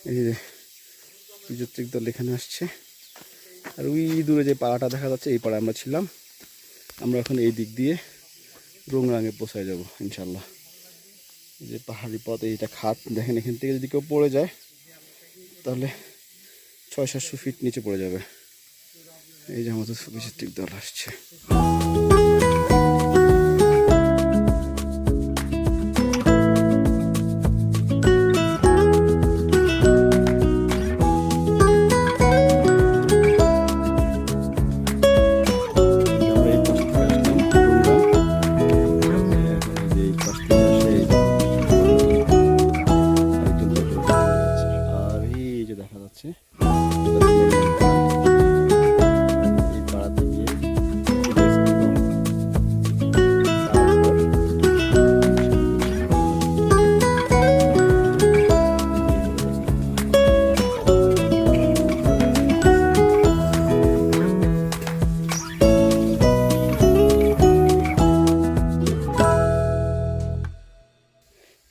এই যে পর্যটক দল এখানে আসছে। আর ওই দূরে যে পাড়াটা দেখা যাচ্ছে এই পাড়ায় আমরা ছিলাম। আমরা এখন এই দিক দিয়ে রোংরাঙে পৌঁছায় যাব ইনশাল্লাহ। এই যে পাহাড়ি পথ, এইটা খাত দেখেন, এখান থেকে যদি কেউ পড়ে যায় তাহলে 600-700 ফিট নিচে পড়ে যাবে। এই যে আমাদের পর্যটক দল আসছে।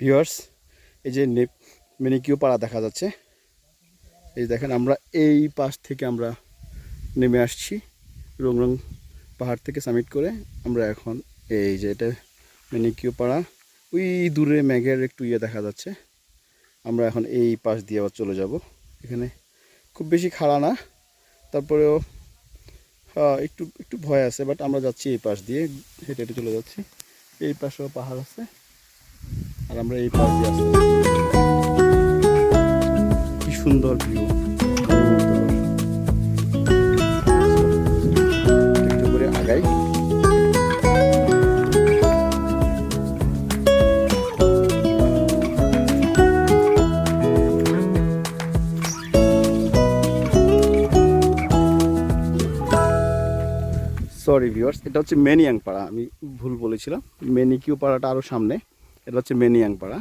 ভিউয়ার্স, এই যে মেনিকিউ পাড়া দেখা যাচ্ছে। এই দেখেন, আমরা এই পাশ থেকে আমরা নেমে আসছি রোংরাং পাহাড় থেকে সামিট করে। আমরা এখন এই যে এটা মেনিকিউ পাড়া, ওই দূরে মেঘের একটু দেখা যাচ্ছে। আমরা এখন এই পাশ দিয়ে আবার চলে যাব। এখানে খুব বেশি খাড়া না, তারপরেও একটু একটু ভয় আছে, বাট আমরা যাচ্ছি এই পাশ দিয়ে, হেঁটে হেঁটে চলে যাচ্ছি। এই পাশেও পাহাড় আছে আর আমরা এই পাশ দিয়ে আসছি। কি সুন্দর ভিউ, একটু করে আগাই। সরি ভিউয়ার্স, এটা হচ্ছে মেনিয়াং পাড়া, আমি ভুল বলেছিলাম। মেনিকিউ পাড়াটা আরও সামনে, এটা হচ্ছে মেনিয়াং পাড়া।